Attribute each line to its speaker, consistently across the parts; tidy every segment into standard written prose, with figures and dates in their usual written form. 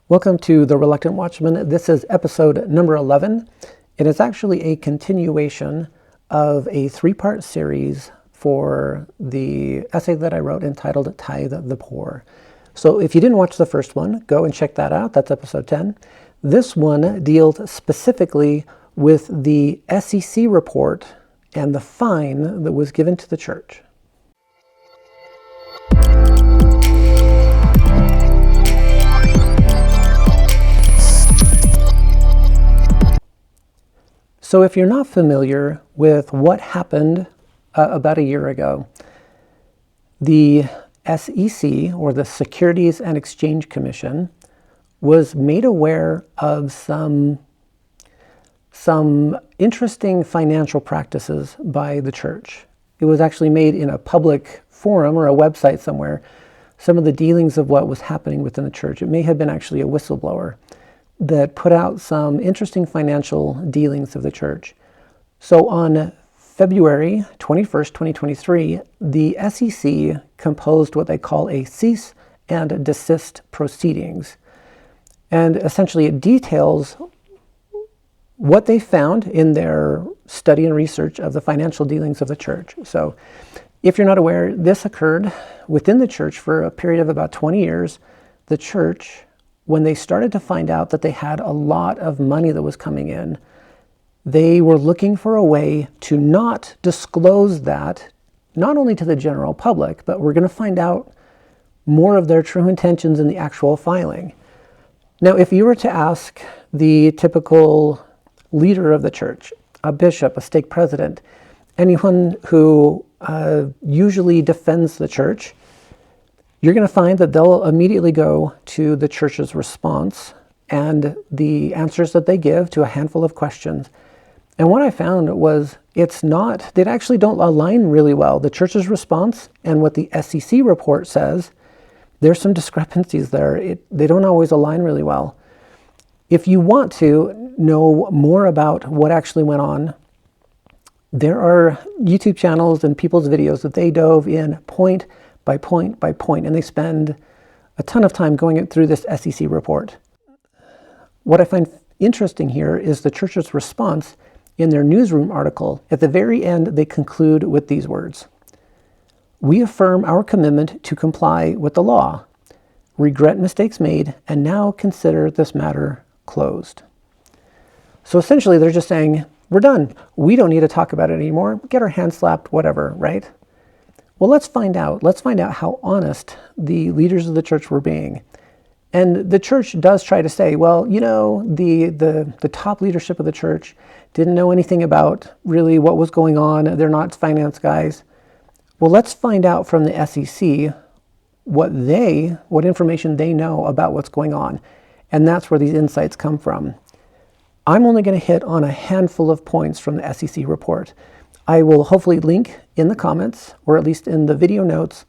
Speaker 1: Welcome to The Reluctant Watchman. This is episode number 11. It is actually a continuation of a three-part series for the essay that I wrote entitled Tithe the Poor. So if you didn't watch the first one, go and check that out. That's episode 10. This one deals specifically with the SEC report and the fine that was given to the church. So if you're not familiar with what happened about a year ago, the SEC, or the Securities and Exchange Commission, was made aware of some interesting financial practices by the church. It was actually made in a public forum or a website somewhere, some of the dealings of what was happening within the church. It may have been actually a whistleblower that put out some interesting financial dealings of the church. So on February 21st, 2023, the SEC composed what they call a cease and desist proceedings. And essentially it details what they found in their study and research of the financial dealings of the church. So if you're not aware, this occurred within the church for a period of about 20 years. The church, when they started to find out that they had a lot of money that was coming in, they were looking for a way to not disclose that, not only to the general public, but we're going to find out more of their true intentions in the actual filing. Now, if you were to ask the typical leader of the church, a bishop, a stake president, anyone who usually defends the church, you're going to find that they'll immediately go to the church's response and the answers that they give to a handful of questions. And what I found was they actually don't align really well. The church's response and what the SEC report says, there's some discrepancies there. They don't always align really well. If you want to know more about what actually went on, there are YouTube channels and people's videos that they dove in point by point by point, and they spend a ton of time going through this SEC report. What I find interesting here is the church's response in their newsroom article. At the very end, they conclude with these words: "We affirm our commitment to comply with the law, regret mistakes made, and now consider this matter closed." So essentially, they're just saying, we're done. We don't need to talk about it anymore. Get our hands slapped, whatever, right? Well, let's find out. Let's find out how honest the leaders of the church were being. And the church does try to say, well, you know, the top leadership of the church didn't know anything about really what was going on. They're not finance guys. Well, let's find out from the SEC what information they know about what's going on. And that's where these insights come from. I'm only going to hit on a handful of points from the SEC report. I will hopefully link in the comments, or at least in the video notes,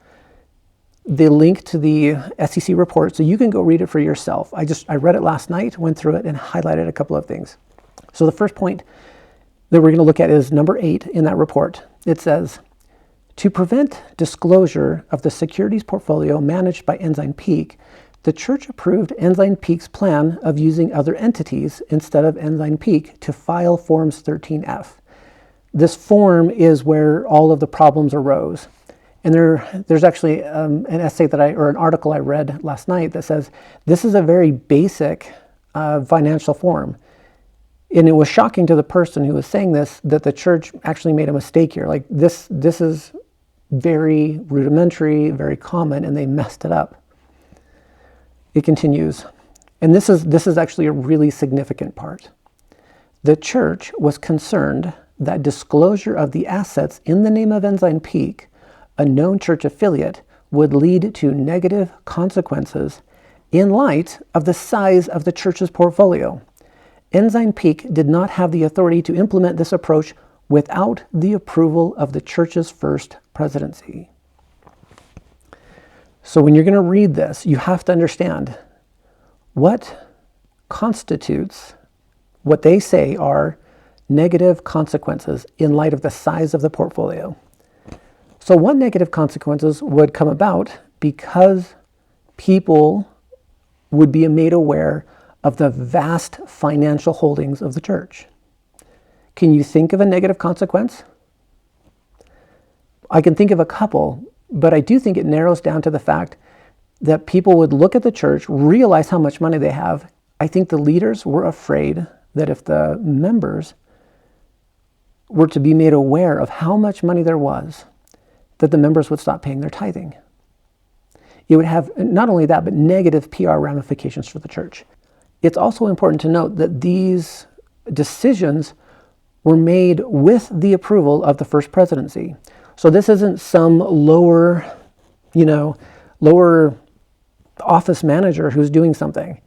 Speaker 1: the link to the SEC report so you can go read it for yourself. I read it last night, went through it, and highlighted a couple of things. So the first point that we're going to look at is number 8 in that report. It says, to prevent disclosure of the securities portfolio managed by Ensign Peak, the church approved Ensign Peak's plan of using other entities instead of Ensign Peak to file Forms 13F. This form is where all of the problems arose. And there's actually an article I read last night that says this is a very basic financial form. And it was shocking to the person who was saying this that the church actually made a mistake here. Like this is very rudimentary, very common, and they messed it up. It continues, and this is actually a really significant part. The church was concerned that disclosure of the assets in the name of Ensign Peak, a known church affiliate, would lead to negative consequences in light of the size of the church's portfolio. Ensign Peak did not have the authority to implement this approach without the approval of the church's first presidency. So when you're going to read this, you have to understand what constitutes what they say are negative consequences in light of the size of the portfolio. So what negative consequences would come about because people would be made aware of the vast financial holdings of the church. Can you think of a negative consequence? I can think of a couple, but I do think it narrows down to the fact that people would look at the church, realize how much money they have. I think the leaders were afraid that if the members were to be made aware of how much money there was, that the members would stop paying their tithing. It would have not only that, but negative PR ramifications for the church. It's also important to note that these decisions were made with the approval of the first presidency. So this isn't some lower office manager who's doing something.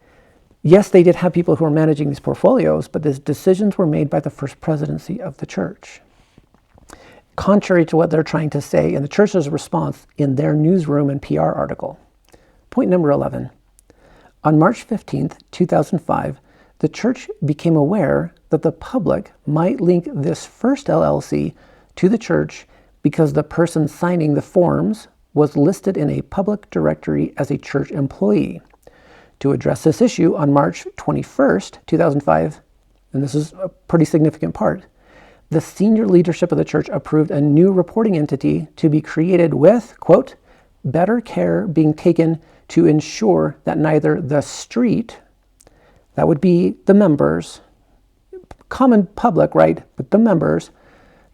Speaker 1: Yes, they did have people who were managing these portfolios, but these decisions were made by the first presidency of the church. Contrary to what they're trying to say in the church's response in their newsroom and PR article. Point number 11. On March 15th, 2005, the church became aware that the public might link this first LLC to the church because the person signing the forms was listed in a public directory as a church employee. To address this issue, on March 21st, 2005, and this is a pretty significant part, the senior leadership of the church approved a new reporting entity to be created with, quote, better care being taken to ensure that neither the street, that would be the members, common public, right, but the members,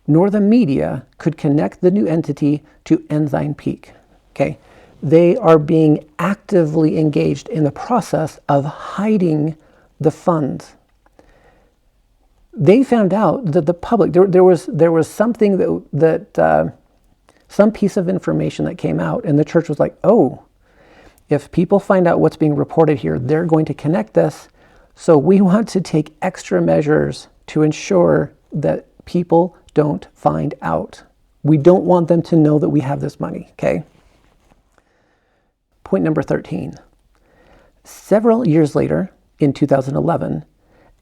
Speaker 1: nor the media could connect the new entity to Ensign Peak. Okay, they are being actively engaged in the process of hiding the funds. They found out that the public, there was something that some piece of information that came out, and the church was like, oh, if people find out what's being reported here, they're going to connect this. So we want to take extra measures to ensure that people don't find out. We don't want them to know that we have this money, okay? Point number 13. Several years later, in 2011,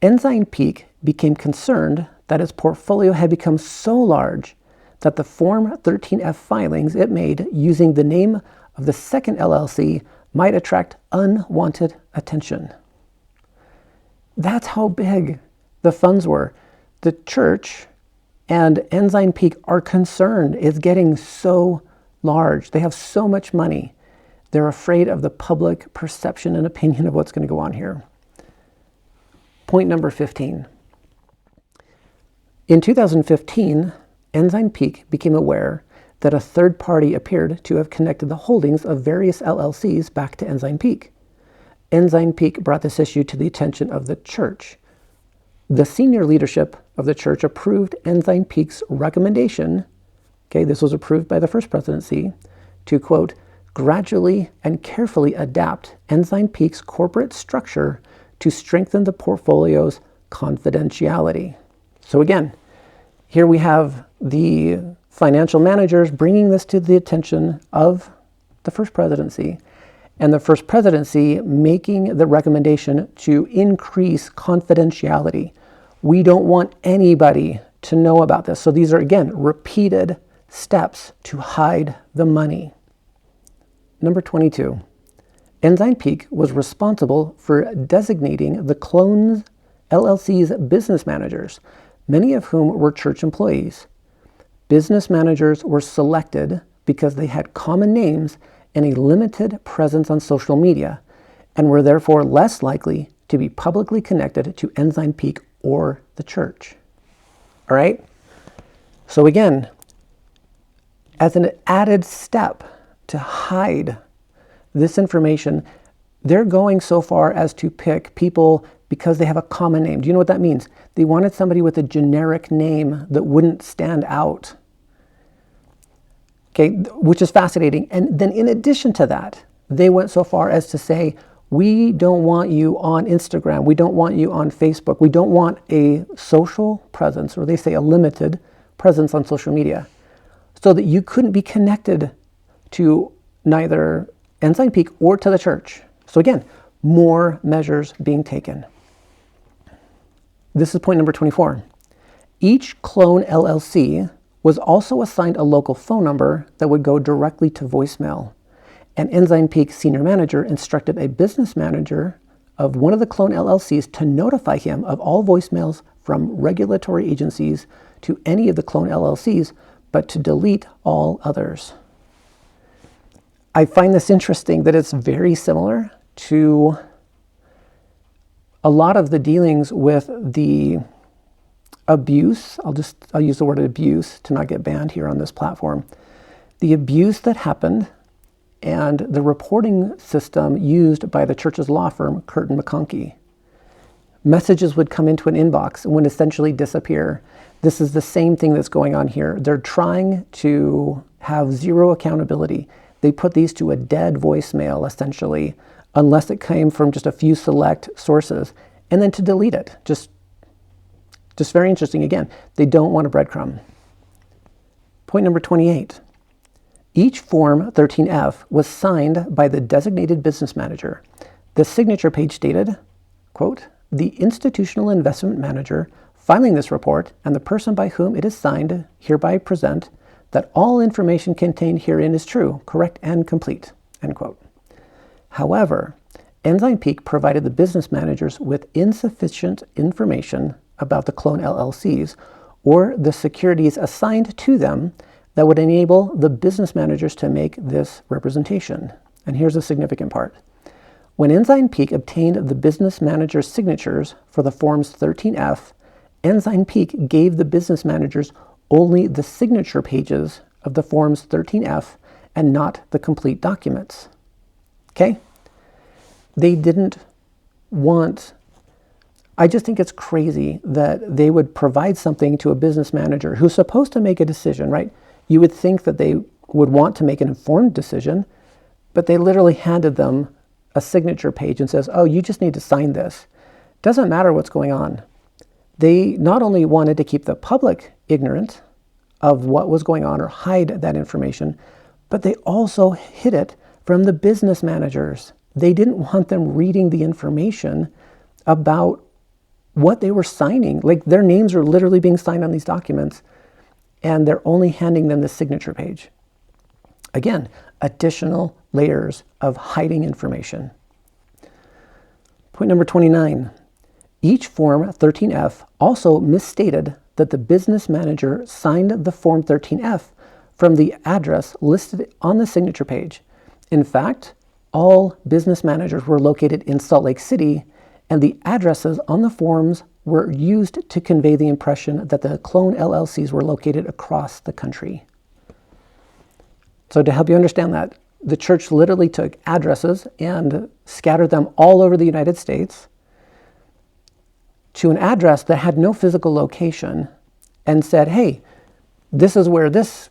Speaker 1: Ensign Peak became concerned that its portfolio had become so large that the Form 13F filings it made using the name of the second LLC might attract unwanted attention. That's how big the funds were. The church and Ensign Peak are concerned. It's getting so large. They have so much money. They're afraid of the public perception and opinion of what's going to go on here. Point number 15. In 2015, Ensign Peak became aware that a third party appeared to have connected the holdings of various LLCs back to Ensign Peak. Ensign Peak brought this issue to the attention of the church. The senior leadership of the church approved Ensign Peak's recommendation, okay, this was approved by the first presidency, to, quote, gradually and carefully adapt Ensign Peak's corporate structure to strengthen the portfolio's confidentiality. So again, here we have the financial managers bringing this to the attention of the first presidency, and the first presidency making the recommendation to increase confidentiality. We don't want anybody to know about this. So these are, again, repeated steps to hide the money. Number 22. Ensign Peak was responsible for designating the clones LLC's business managers, many of whom were church employees. Business managers were selected because they had common names and a limited presence on social media, and were therefore less likely to be publicly connected to Ensign Peak or the church. All right? So again, as an added step to hide this information, they're going so far as to pick people because they have a common name. Do you know what that means? They wanted somebody with a generic name that wouldn't stand out. Okay, which is fascinating. And then in addition to that, they went so far as to say, we don't want you on Instagram. We don't want you on Facebook. We don't want a social presence, or they say a limited presence on social media, so that you couldn't be connected to neither Ensign Peak or to the church. So again, more measures being taken. This is point number 24. Each clone LLC was also assigned a local phone number that would go directly to voicemail. An Ensign Peak senior manager instructed a business manager of one of the clone LLCs to notify him of all voicemails from regulatory agencies to any of the clone LLCs, but to delete all others. I find this interesting that it's very similar to a lot of the dealings with the abuse. I'll use the word abuse to not get banned here on this platform. The abuse that happened and the reporting system used by the church's law firm, Curtin McConkie. Messages would come into an inbox and would essentially disappear. This is the same thing that's going on here. They're trying to have zero accountability. They put these to a dead voicemail, essentially, unless it came from just a few select sources, and then to delete it. Just very interesting. Again, they don't want a breadcrumb. Point number 28. Each Form 13F was signed by the designated business manager. The signature page stated, quote, "The institutional investment manager filing this report and the person by whom it is signed hereby present that all information contained herein is true, correct, and complete," end quote. However, Ensign Peak provided the business managers with insufficient information about the clone LLCs or the securities assigned to them that would enable the business managers to make this representation. And here's a significant part. When Ensign Peak obtained the business manager's signatures for the Forms 13F, Ensign Peak gave the business managers only the signature pages of the Forms 13F and not the complete documents. Okay? They didn't want... I just think it's crazy that they would provide something to a business manager who's supposed to make a decision, right? You would think that they would want to make an informed decision, but they literally handed them a signature page and says, oh, you just need to sign this. Doesn't matter what's going on. They not only wanted to keep the public ignorant of what was going on or hide that information, but they also hid it from the business managers. They didn't want them reading the information about what they were signing. Like, their names are literally being signed on these documents, and they're only handing them the signature page. Again, additional layers of hiding information. Point number 29. Each Form 13F also misstated that the business manager signed the Form 13F from the address listed on the signature page. In fact, all business managers were located in Salt Lake City, and the addresses on the forms were used to convey the impression that the clone LLCs were located across the country. So to help you understand that, the church literally took addresses and scattered them all over the United States to an address that had no physical location and said, hey, this is where this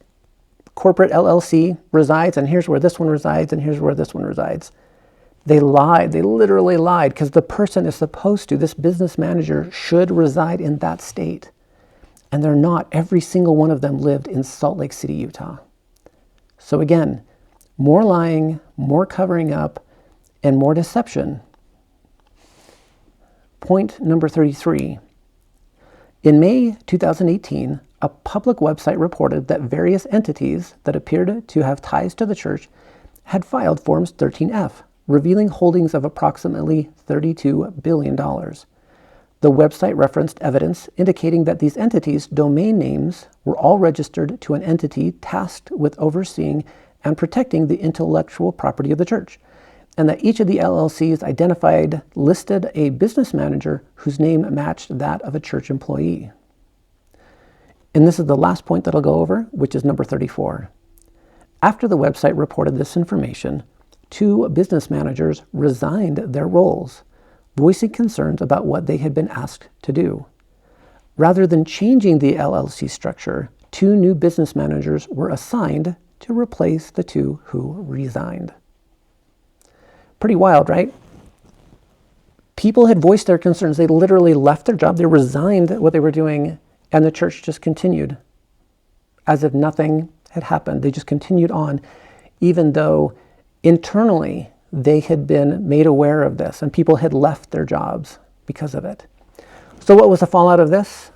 Speaker 1: corporate LLC resides, and here's where this one resides, and here's where this one resides. They lied. They literally lied, because the person is supposed to, this business manager should reside in that state. And they're not. Every single one of them lived in Salt Lake City, Utah. So again, more lying, more covering up, and more deception. Point number 33. In May 2018, a public website reported that various entities that appeared to have ties to the church had filed Forms 13F, revealing holdings of approximately $32 billion. The website referenced evidence indicating that these entities' domain names were all registered to an entity tasked with overseeing and protecting the intellectual property of the church, and that each of the LLCs listed a business manager whose name matched that of a church employee. And this is the last point that I'll go over, which is number 34. After the website reported this information, 2 business managers resigned their roles, voicing concerns about what they had been asked to do. Rather than changing the LLC structure, 2 new business managers were assigned to replace the 2 who resigned. Pretty wild, right? People had voiced their concerns. They literally left their job. They resigned what they were doing, and the church just continued as if nothing had happened. They just continued on, even though internally they had been made aware of this and people had left their jobs because of it. So what was the fallout of this?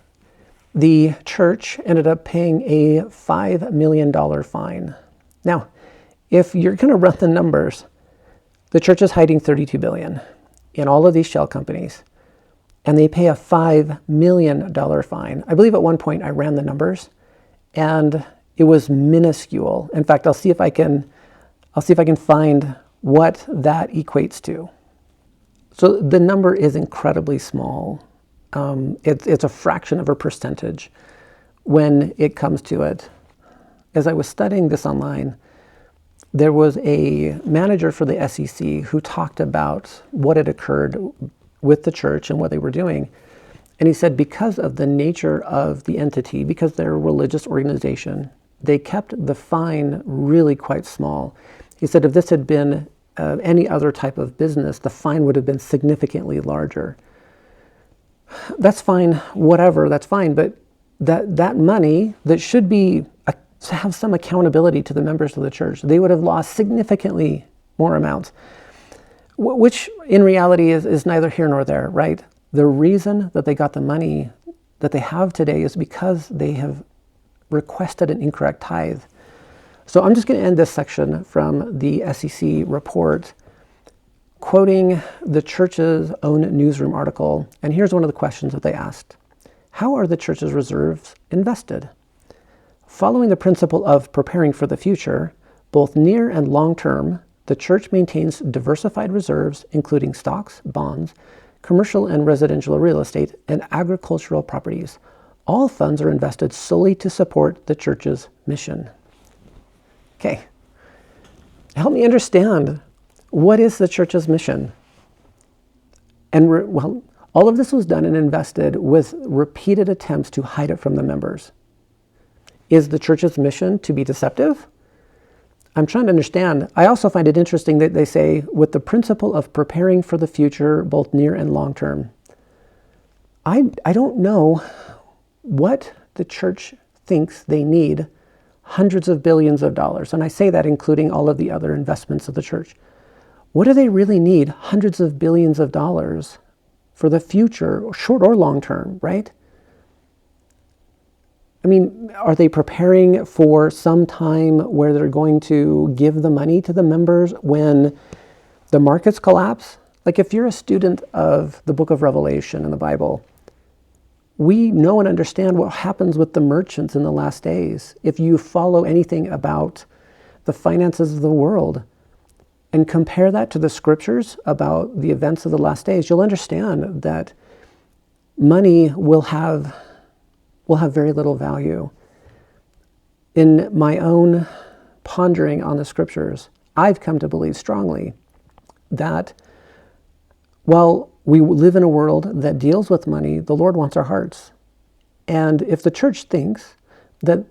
Speaker 1: The church ended up paying a $5 million fine. Now, If you're going to run the numbers, the church is hiding $32 billion in all of these shell companies, and they pay a $5 million fine. I believe at one point I ran the numbers, and it was minuscule. In fact, I'll see if I can find what that equates to. So the number is incredibly small. It's a fraction of a percentage when it comes to it. As I was studying this online, there was a manager for the SEC who talked about what had occurred with the church and what they were doing. And he said because of the nature of the entity, because they're a religious organization, they kept the fine really quite small. He said if this had been any other type of business, the fine would have been significantly larger. That's fine, whatever, that's fine, but that money that should be to have some accountability to the members of the church, they would have lost significantly more amounts, which in reality is neither here nor there, right? The reason that they got the money that they have today is because they have requested an incorrect tithe. So I'm just going to end this section from the SEC report, quoting the church's own newsroom article. And here's one of the questions that they asked. How are the church's reserves invested? Following the principle of preparing for the future, both near and long term, the church maintains diversified reserves, including stocks, bonds, commercial and residential real estate, and agricultural properties. All funds are invested solely to support the church's mission. Okay, help me understand, what is the church's mission? And all of this was done and invested with repeated attempts to hide it from the members. Is the church's mission to be deceptive? I'm trying to understand. I also find it interesting that they say, with the principle of preparing for the future, both near and long term. I don't know what the church thinks they need hundreds of billions of dollars. And I say that including all of the other investments of the church. What do they really need hundreds of billions of dollars for the future, short or long term, right? I mean, are they preparing for some time where they're going to give the money to the members when the markets collapse? Like if you're a student of the book of Revelation in the Bible, we know and understand what happens with the merchants in the last days. If you follow anything about the finances of the world and compare that to the scriptures about the events of the last days, you'll understand that money will have very little value. In my own pondering on the scriptures, I've come to believe strongly that while we live in a world that deals with money, the Lord wants our hearts. And if the church thinks that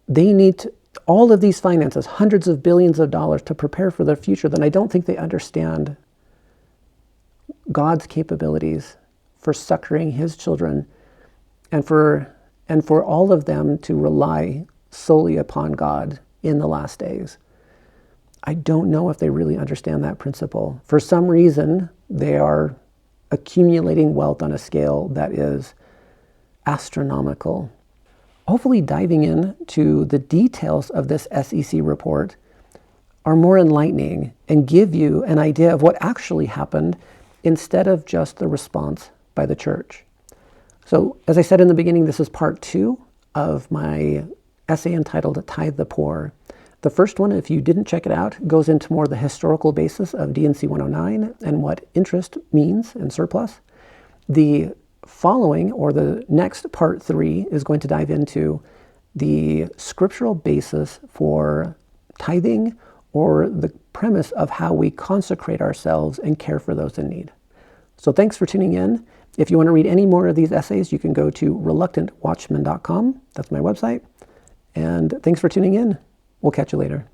Speaker 1: they need all of these finances, hundreds of billions of dollars to prepare for their future, then I don't think they understand God's capabilities for succoring his children and for all of them to rely solely upon God in the last days. I don't know if they really understand that principle. For some reason, they are accumulating wealth on a scale that is astronomical. Hopefully diving into the details of this SEC report are more enlightening and give you an idea of what actually happened instead of just the response by the church. So, as I said in the beginning, this is part 2 of my essay entitled Tithe the Poor. The first one, if you didn't check it out, goes into more the historical basis of D&C 109 and what interest means and surplus. The following, or the next part 3, is going to dive into the scriptural basis for tithing, or the premise of how we consecrate ourselves and care for those in need. So thanks for tuning in. If you want to read any more of these essays, you can go to reluctantwatchman.com. That's my website. And thanks for tuning in. We'll catch you later.